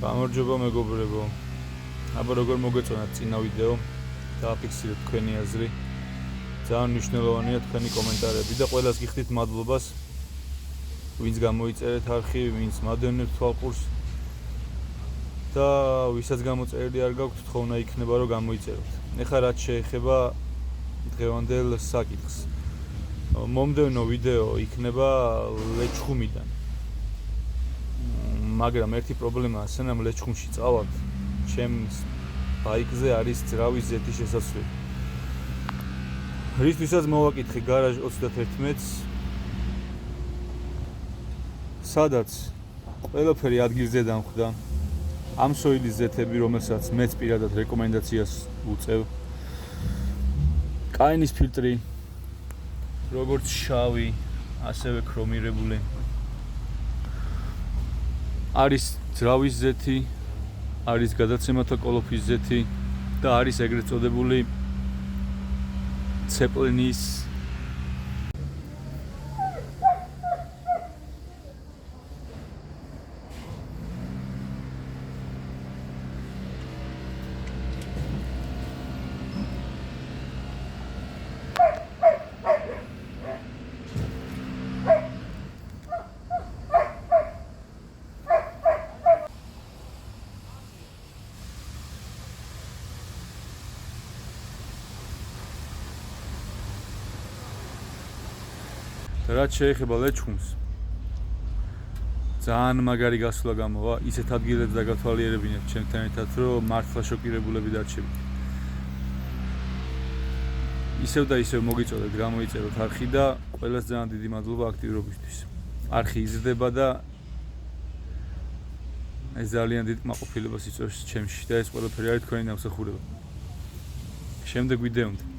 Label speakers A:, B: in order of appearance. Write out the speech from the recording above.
A: გამარჯობა მეგობრებო. აბა როგორ მოგეწონათ წინა ვიდეო? დააფიქსირეთ თქვენი აზრი. ძალიან მნიშვნელოვანია თქვენი კომენტარები და ყველას გიხდით მადლობას. ვინც გამოიწერეთ არხი, ვინც მადევნებს თვალყურს და ვისაც გამოწერილი არ გაქვთ, თხოვნა იქნება რომ გამოიწეროთ. ეხლა რაც შეეხება დღევანდელ საკითხს. მომდევნო ვიდეო იქნება ლეჩხუმიდან. მაგრამ ერთი პრობლემაა, სანამ ლეჩხუმში წავალთ, ჩემს ბაიკზე არის ძრავის ზეთი შესასვლელი. რისთვისაც მოვაკითხე გარაჟ 31-ს, სადაც ყველაფერი ადგილზე დამხვდა. ამ სოილის ზეთები, რომელსაც მეც პირადად რეკომენდაციას უწევ. კაინის ფილტრი, როგორც შავი, ასევე ქრომირებული. არის ძრავის ზეთი, არის გადაცემათა კოლოფის ზეთი და არის ეგრეთ წოდებული ცეპლინის რაც შეეხება ლეჩხუმს, ძალიან მაგარი გასვლა გამოვა, ისეთ ადგილებს დაგათვალიერებინეთ ჩემთან ერთად, რომ მართლა შოკირებულები დარჩებით. ისევ და ისევ მოგიწოდეთ გამოიწეროთ არხი და ყველას ძალიან დიდი მადლობა აქტიურობისთვის. არხი იზრდება და ეს ძალიან დიდ კმაყოფილებას იწვევს ჩემში და ეს ყველაფერი არის თქვენი დამსახურება. შემდეგ ვიდეომდე